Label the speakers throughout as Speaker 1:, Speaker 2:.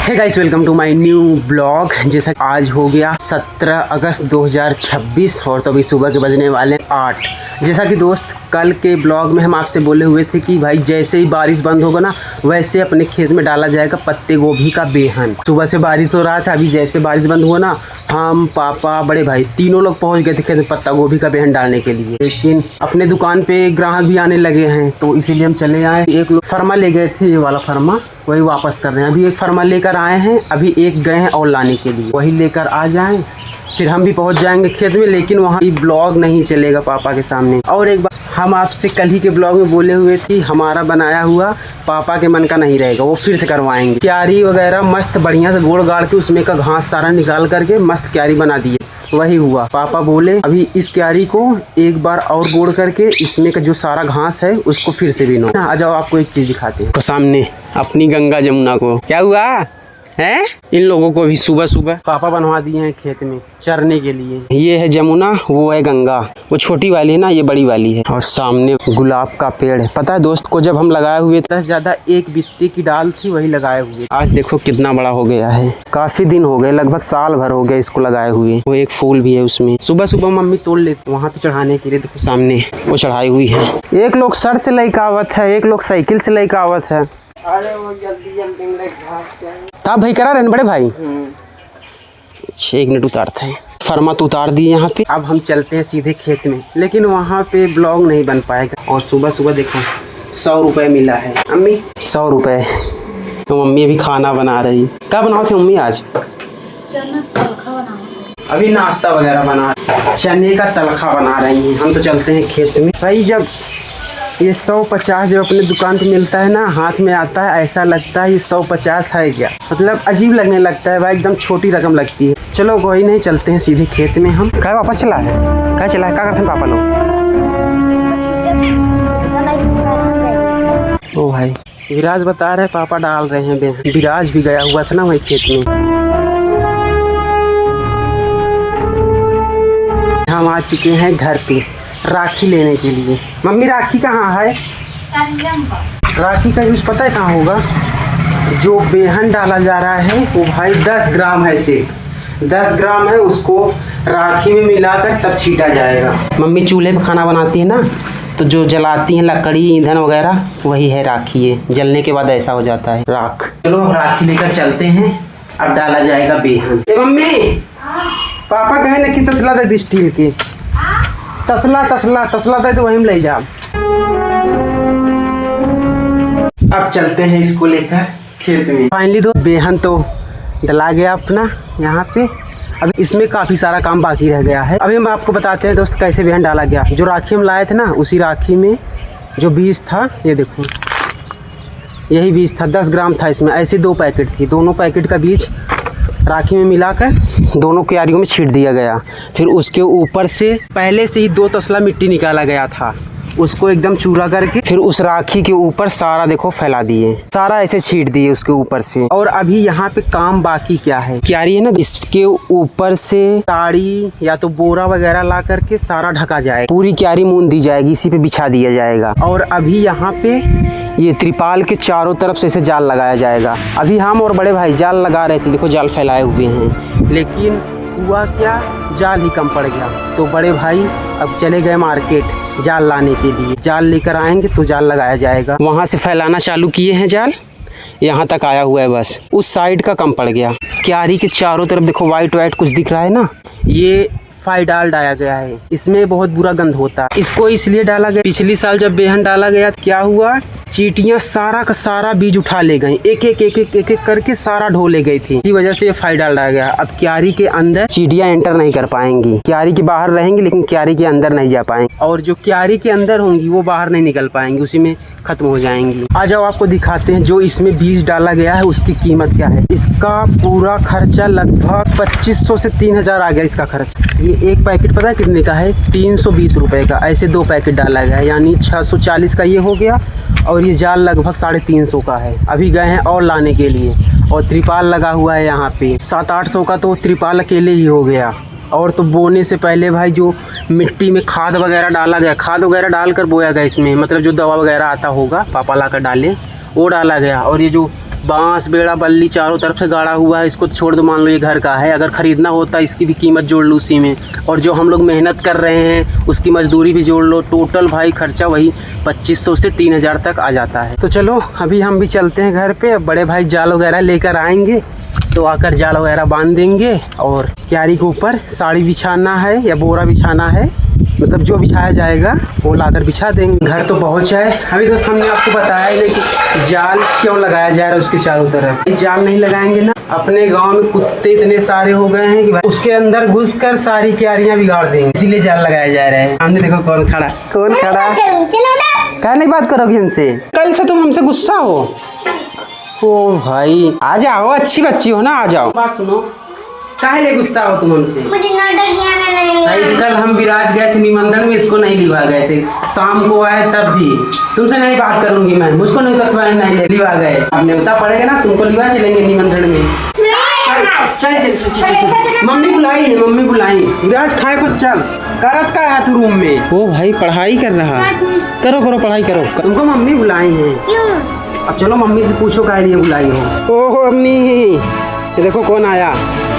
Speaker 1: Hey guys, welcome to my new blog. जैसा आज हो गया 17 अगस्त 2026 और तो अभी सुबह के बजने वाले 8। जैसा कि दोस्त कल के ब्लॉग में हम आपसे बोले हुए थे कि भाई जैसे ही बारिश बंद होगा ना वैसे अपने खेत में डाला जाएगा पत्ते गोभी का बेहन। सुबह से बारिश हो रहा था, अभी जैसे बारिश बंद हुआ ना हम पापा बड़े भाई तीनों लोग पहुंच गए थे खेत में पत्ता गोभी का बेहन डालने के लिए। लेकिन अपने दुकान पे ग्राहक भी आने लगे हैं तो इसीलिए हम चले आए। एक लोग फरमा ले गए थे, ये वाला फरमा वही वापस कर रहे हैं। अभी एक फरमा लेकर आए हैं, अभी एक गए हैं और लाने के लिए, वही लेकर आ जाएं फिर हम भी पहुंच जाएंगे खेत में। लेकिन वहाँ ब्लॉग नहीं चलेगा पापा के सामने। और एक बार हम आपसे कल ही के ब्लॉग में बोले हुए थे हमारा बनाया हुआ पापा के मन का नहीं रहेगा, वो फिर से करवाएंगे। क्यारी वगैरह मस्त बढ़िया से गोड़ गाड़ के उसमें का घास सारा निकाल करके मस्त क्यारी बना दिए। वही हुआ, पापा बोले अभी इस क्यारी को एक बार और गोड़ करके इसमें का जो सारा घास है उसको फिर से बीनो। आ जाओ आपको एक चीज दिखाते हैं। तो सामने अपनी गंगा जमुना को क्या हुआ है, इन लोगों को भी सुबह सुबह पापा बनवा दिए हैं खेत में चरने के लिए। ये है जमुना, वो है गंगा। वो छोटी वाली है ना, ये बड़ी वाली है। और सामने गुलाब का पेड़ है। पता है दोस्त को जब हम लगाए हुए 10 ज्यादा एक बित्ती की डाल थी वही लगाए हुए। आज देखो कितना बड़ा हो गया है। काफी दिन हो गए, लगभग साल भर हो गया इसको लगाए हुए। वो एक फूल भी है उसमें। सुबह सुबह मम्मी तोड़ लेती वहाँ पे चढ़ाने के लिए। देखो सामने वो चढ़ाई हुई है। एक लोग सर से लेकर आवत है, एक लोग साइकिल से लेकर आवत है।
Speaker 2: अरे वो जल्दी
Speaker 1: आप भाई करा रहे बड़े भाई। 1 मिनट उतारते हैं। फरमा तो उतार दिए यहाँ पे। अब हम चलते हैं सीधे खेत में, लेकिन वहाँ पे ब्लॉग नहीं बन पाएगा। और सुबह सुबह देखो 100 रुपये मिला है अम्मी, 100 रुपये। तो मम्मी अभी खाना बना रही। क्या बनाओ थे मम्मी आज?
Speaker 2: चना तलखा बना।
Speaker 1: अभी नाश्ता वगैरह बना, चने का तलखा बना रही हैं। हम तो चलते हैं खेत में। भाई जब ये 150 जब अपने दुकान पे मिलता है ना, हाथ में आता है ऐसा लगता है ये 150 है क्या, मतलब अजीब लगने लगता है भाई, एकदम छोटी रकम लगती है। चलो कोई नहीं, चलते हैं सीधे खेत में। हम क्या वापस चला है, क्या चला है, क्या करते हैं पापा लोग? ओ भाई विराज बता रहे पापा डाल रहे हैं बेहन। विराज भी गया हुआ था ना वही खेत में। हम आ चुके हैं घर पे राखी लेने के लिए। मम्मी राखी कहाँ है? राखी का यूज पता है कहाँ होगा? जो बेहन डाला जा रहा है वो भाई 10 ग्राम है, सिर्फ 10 ग्राम है, उसको राखी में मिलाकर तब छीटा जाएगा। मम्मी चूल्हे पे खाना बनाती है ना, तो जो जलाती हैं लकड़ी ईंधन वगैरह वही है राखी है। जलने के बाद ऐसा हो जाता है राख। चलो अब राखी लेकर चलते हैं, अब डाला जाएगा बेहन। मम्मी पापा कहे ना कि तसला दे दी स्टील की, तसला दे तो वहीं ले जा। अब चलते हैं इसको लेकर खेत में। फाइनली तो बेहन तो डला गया अपना यहाँ पे। अब इसमें काफ़ी सारा काम बाकी रह गया है। अभी हम आपको बताते हैं दोस्त कैसे बेहन डाला गया। जो राखी हम लाए थे ना, उसी राखी में जो बीज था, ये देखो यही बीज था, 10 ग्राम था इसमें। ऐसे 2 पैकेट थी, दोनों पैकेट का बीज राखी में मिलाकर दोनों क्यारियों में छीट दिया गया। फिर उसके ऊपर से पहले से ही 2 तसला मिट्टी निकाला गया था, उसको एकदम चूरा करके फिर उस राखी के ऊपर सारा देखो फैला दिए, सारा ऐसे छीट दिए उसके ऊपर से। और अभी यहाँ पे काम बाकी क्या है, क्यारी है ना, इसके ऊपर से साड़ी या तो बोरा वगैरह ला करके सारा ढका जाए, पूरी क्यारी मून दी जाएगी, इसी पे बिछा दिया जाएगा। और अभी यहाँ पे ये त्रिपाल के चारों तरफ से इसे जाल लगाया जाएगा। अभी हम और बड़े भाई जाल लगा रहे थे, देखो जाल फैलाए हुए हैं, लेकिन हुआ क्या, जाल ही कम पड़ गया। तो बड़े भाई अब चले गए मार्केट जाल लाने के लिए। जाल लेकर आएंगे तो जाल लगाया जाएगा। वहाँ से फैलाना चालू किए हैं जाल, यहाँ तक आया हुआ है, बस उस साइड का कम पड़ गया। क्यारी के चारों तरफ देखो वाइट वाइट कुछ दिख रहा है ना, ये फाइडाल डाला गया है। इसमें बहुत बुरा गंध होता है, इसको इसलिए डाला गया। पिछली साल जब बेहन डाला गया क्या हुआ, चींटियां सारा का सारा बीज उठा ले गई, एक एक करके सारा ढो ले गई थी। इसी वजह से ये फाइडाल डाला गया। अब क्यारी के अंदर चींटियां एंटर नहीं कर पाएंगी, क्यारी के बाहर रहेंगी लेकिन क्यारी के अंदर नहीं जा पाएंगी। और जो क्यारी के अंदर होंगी वो बाहर नहीं निकल पाएंगी, उसी में खत्म हो जाएंगी। आ जाओ आपको दिखाते हैं जो इसमें बीज डाला गया है उसकी कीमत क्या है। इसका पूरा खर्चा लगभग 2500 से 3000 आ गया इसका खर्च। ये एक पैकेट पता है कितने का है, 320 रुपए का। ऐसे 2 पैकेट डाला गया है, यानी 640 का ये हो गया। और ये जाल लगभग 350 का है। अभी गए हैं और लाने के लिए। और त्रिपाल लगा हुआ है यहाँ पे, 700-800 का तो त्रिपाल अकेले ही हो गया। और तो बोने से पहले भाई जो मिट्टी में खाद वगैरह डाला गया, खाद वगैरह डालकर बोया गया इसमें, मतलब जो दवा वगैरह आता होगा पापा लाकर डाले वो डाला गया। और ये जो बांस बेड़ा बल्ली चारों तरफ से गाड़ा हुआ है। इसको छोड़ दो, मान लो ये घर का है। अगर ख़रीदना होता इसकी भी कीमत जोड़ लो उसी में, और जो हम लोग मेहनत कर रहे हैं उसकी मजदूरी भी जोड़ लो। टोटल भाई खर्चा वही 2500 से 3000 तक आ जाता है। तो चलो अभी हम भी चलते हैं घर पे। अब बड़े भाई जाल वगैरह लेकर आएंगे तो आकर जाल वगैरह बांध देंगे, और क्यारी के ऊपर साड़ी बिछाना है या बोरा बिछाना है, मतलब जो बिछाया जाएगा वो लाकर बिछा देंगे। घर तो पहुंचा है। अभी दोस्त हमने आपको बताया ही नहीं कि जाल क्यों लगाया जा रहा है उसके चारों तरफ। जाल नहीं लगाएंगे ना, अपने गांव में कुत्ते इतने सारे हो गए हैं कि भाई उसके अंदर घुसकर सारी क्यारियां बिगाड़ देंगे, इसीलिए जाल लगाया जा रहा है। हमने देखो कौन खड़ा क्या नहीं बात करोगे हमसे, कल से तुम हमसे गुस्सा हो। ओ भाई आ जाओ, अच्छी बच्ची हो ना, आ जाओ। बात सुनो, काहे ले गुस्सा हो तुम हमसे?
Speaker 2: मुझे नहीं,
Speaker 1: कल हम विराज गए थे निमंत्रण में, इसको नहीं लिवा गए थे। शाम को आए तब भी तुमसे नहीं बात करूंगी मैं, मुझको नहीं तक नहीं लिवा गए। अब न्योता पड़ेगा ना, तुमको लिवा चलेंगे निमंत्रण में। चल चल चल चल, मम्मी बुलाई है, मम्मी बुलाई। विराज खाए को चल। करत का है तू रूम में? ओ भाई पढ़ाई कर रहा, करो करो पढ़ाई करो। तुमको मम्मी बुलाई है। अब चलो मम्मी से पूछो काहे लिए बुलाई हो। ओहो अम्मी, ये देखो कौन आया,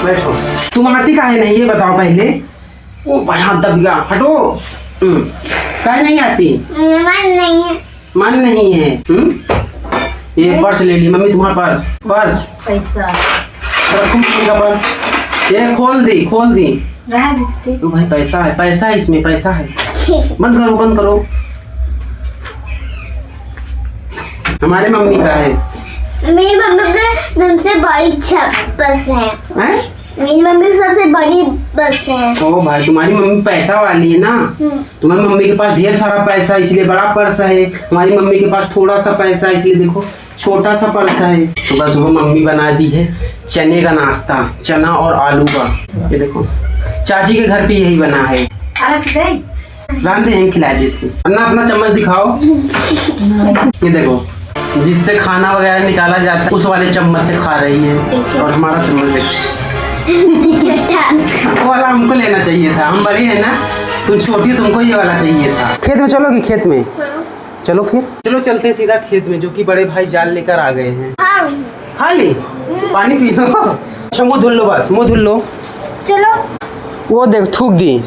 Speaker 1: बैठो। तुम आती काहे नहीं ये बताओ पहले। ओ भाई हाथ दब गया, हटो। काहे नहीं आती?
Speaker 2: मन नहीं है।
Speaker 1: मन नहीं है। ये पर्स ले ली मम्मी, तुम्हारा पर्स
Speaker 2: पैसा
Speaker 1: पर्स ये खोल दी तो भाई पैसा है, पैसा है इसमें, पैसा है। बंद करो बंद करो। हमारे मम्मी का है।
Speaker 2: मेरी मम्मी का सबसे बड़ी बस है। मेरी मम्मी सबसे बड़ी बस है।
Speaker 1: ओ भाई तुम्हारी मम्मी पैसा वाली है ना, तुम्हारी मम्मी के पास ढेर सारा पैसा इसलिए बड़ा पर्स है। हमारी मम्मी के पास थोड़ा सा पैसा इसलिए देखो छोटा सा पर्स है। सुबह सुबह मम्मी बना दी है चने का नाश्ता, चना और आलू का। ये देखो चाची के घर पे यही बना है। रांधे हैं खिला देते। अन्ना अपना चम्मच दिखाओ। ये देखो जिससे खाना वगैरह निकाला जाता है उस वाले चम्मच से खा रही है, और हमारा चम्मच देखो वो वाला हमको लेना चाहिए था, हम बड़ी है ना, तुम छोटी, तुमको ये वाला चाहिए था। खेत में चलोगी? खेत में चलो फिर, चलो चलते सीधा खेत में, जो कि बड़े भाई जाल लेकर आ गए हैं। खा ली, पानी पी लो। अच्छा मुँह धुल लो, बस मुँह धुल लो।
Speaker 2: चलो
Speaker 1: वो देख थूक दी।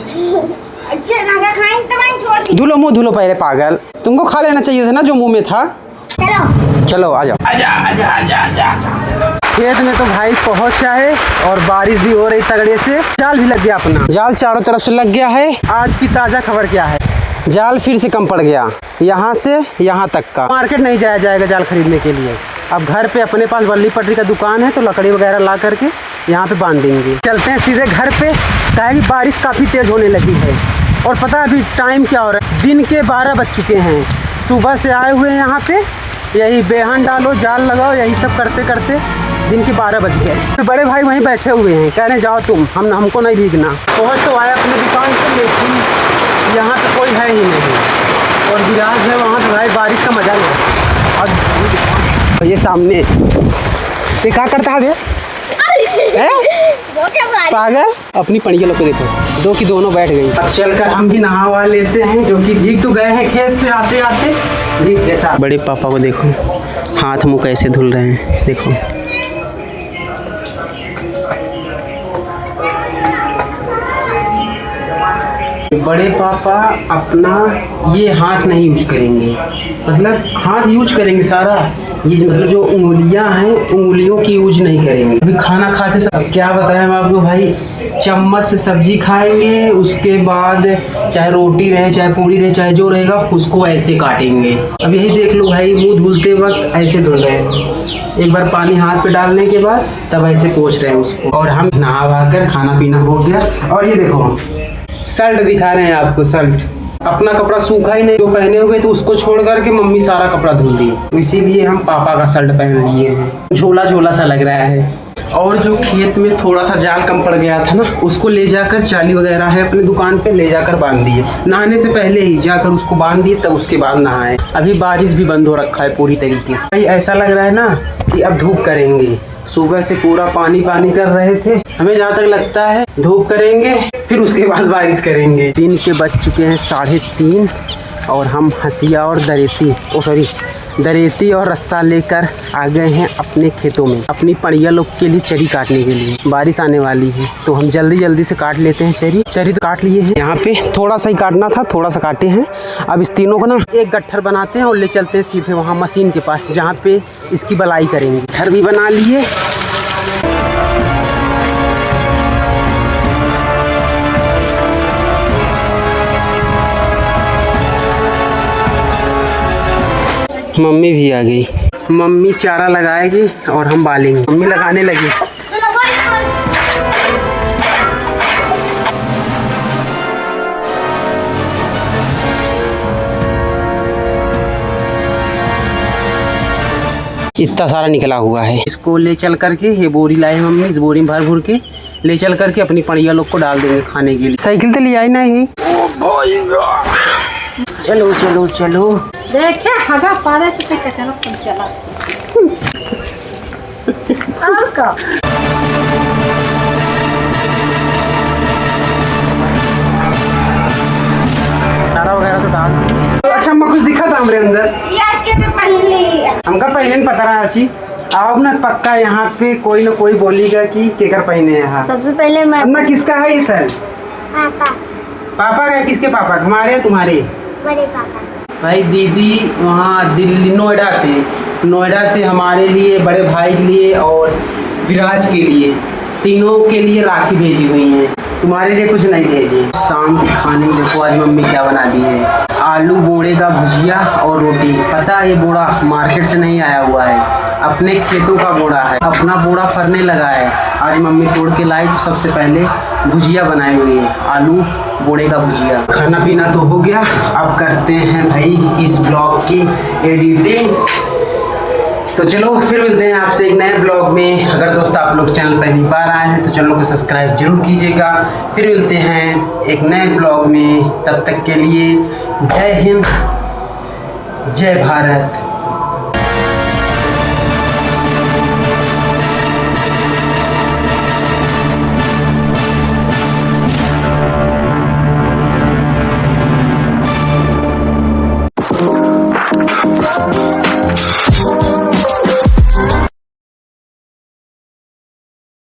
Speaker 1: धुलो मुँह धुलो पहले, पागल। तुमको खा लेना चाहिए था ना जो मुँह में था। चलो आ जाओ। खेत में तो भाई पहुंचा है और बारिश भी हो रही तगड़े से। जाल भी लग गया, अपना जाल चारों तरफ से लग गया है। आज की ताज़ा खबर क्या है, जाल फिर से कम पड़ गया, यहाँ से यहाँ तक का। मार्केट नहीं जाया जाएगा जाल खरीदने के लिए। अब घर पे अपने पास बल्ली पटरी का दुकान है तो लकड़ी वगैरह ला करके यहाँ पे बांध देंगे। चलते हैं सीधे घर पे, काहे कि बारिश काफ़ी तेज़ होने लगी है। और पता है अभी टाइम क्या हो रहा है, दिन के 12 बज चुके हैं। सुबह से आए हुए हैं यहाँ पे, यही बेहन डालो जाल लगाओ, यही सब करते करते दिन के 12 बज गए। तो बड़े भाई वहीं बैठे हुए हैं, कह रहे जाओ तुम, हमको नहीं भीगना। पहुँच तो आया अपने दुकान पे, लेकिन यहाँ पे कोई है ही नहीं। और विराज है वहाँ पे, भाई बारिश का मजा ले। और ये सामने ये क्या करता है पागल, अपनी पढ़िया लोग को देखो, दो की दोनों बैठ गई। अब चलकर हम भी नहावा लेते हैं, जो कि भीग तो गए हैं खेत से आते आते, भीग के साथ। बड़े पापा को देखो हाथ मुँह कैसे धुल रहे हैं, देखो। बड़े पापा अपना ये हाथ नहीं यूज करेंगे, मतलब हाथ यूज करेंगे सारा, ये मतलब जो उंगलियां हैं उंगलियों की यूज नहीं करेंगे। अभी खाना खाते सब क्या बताएं हम आपको भाई, चम्मच से सब्जी खाएंगे, उसके बाद चाहे रोटी रहे चाहे पूड़ी रहे चाहे जो रहेगा उसको ऐसे काटेंगे। अब यही देख लो भाई, मुंह धुलते वक्त ऐसे धुल रहे हैं, एक बार पानी हाथ पे डालने के बाद तब ऐसे पोंछ रहे हैं उसको। और हम नहा वहा कर खाना पीना हो गया। और ये देखो शर्ट दिखा रहे हैं आपको, शर्ट अपना कपड़ा सूखा ही नहीं, जो पहने हुए तो उसको छोड़ करके मम्मी सारा कपड़ा धुल दी, तो इसीलिए हम पापा का शर्ट पहन लिए हैं। झोला झोला सा लग रहा है। और जो खेत में थोड़ा सा जाल कम पड़ गया था ना, उसको ले जाकर चाली वगैरह है अपनी दुकान पे ले जाकर बांध दिए। नहाने से पहले ही जाकर उसको बांध दिए, तब उसके बाद नहाए। अभी बारिश भी बंद हो रखा है पूरी तरीके से। भाई ऐसा लग रहा है ना कि अब धूप करेंगे। सुबह से पूरा पानी पानी कर रहे थे, हमें जहाँ तक लगता है धूप करेंगे फिर उसके बाद बारिश करेंगे। दिन के बज चुके हैं 3:30 और हम हंसिया और दरेती दरेती और रस्सा लेकर आ गए हैं अपने खेतों में अपनी पड़िया लोग के लिए चरी काटने के लिए। बारिश आने वाली है तो हम जल्दी जल्दी से काट लेते हैं चरी तो काट लिए हैं। यहाँ पे थोड़ा सा ही काटना था, थोड़ा सा काटे हैं। अब इस तीनों को ना एक गट्ठर बनाते हैं और ले चलते हैं सीधे वहाँ मशीन के पास जहाँ पे इसकी बलाई करेंगे। गट्ठर भी बना लिए। मम्मी भी आ गई। मम्मी चारा लगाएगी और हम बालेंगे। मम्मी लगाने लगी। इतना सारा निकला हुआ है। इसको ले चल करके ये बोरी लाए मम्मी, इस बोरी में भर भर के ले चल करके अपनी पड़िया लोग को डाल देंगे खाने के लिए। साइकिल तो ले आई नहीं। चलो चलो चलो।
Speaker 3: देखे हगा पारे से चलो तुम चला। और का
Speaker 1: चारा वगैरह तो डाल। अच्छा अम्मा कुछ दिखा था हमारे अंदर। हमका पहले नहीं पता रहा अच्छी। आओ ना पक्का यहाँ पे कोई ना कोई बोलेगा कि केकर पहने यहाँ।
Speaker 2: सबसे पहले मैं
Speaker 1: अपना किसका है ये सर?
Speaker 2: पापा।
Speaker 1: पापा का? किसके पापा? हमारे तुम्हारे?
Speaker 2: बड़े पापा।
Speaker 1: भाई दीदी वहाँ दिल्ली नोएडा से हमारे लिए, बड़े भाई के लिए और विराज के लिए, तीनों के लिए राखी भेजी हुई हैं। तुम्हारे लिए कुछ नहीं भेजी। शाम के खाने में देखो आज मम्मी क्या बना दी है। आलू बोड़े का भुजिया और रोटी। पता है ये बोड़ा मार्केट से नहीं आया हुआ है, अपने खेतों का बोड़ा है। अपना बोड़ा फरने लगा है। आज मम्मी तोड़ के लाई तो सबसे पहले भुजिया बनाई हुई है, आलू बोड़े का भुजिया। खाना पीना तो हो गया, अब करते हैं भाई इस ब्लॉग की एडिटिंग। तो चलो फिर मिलते हैं आपसे एक नए ब्लॉग में। अगर दोस्त आप लोग चैनल पहली बार आए हैं तो चैनल को सब्सक्राइब जरूर कीजिएगा। फिर मिलते हैं एक नए ब्लॉग में, तब तक के लिए जय हिंद, जय भारत।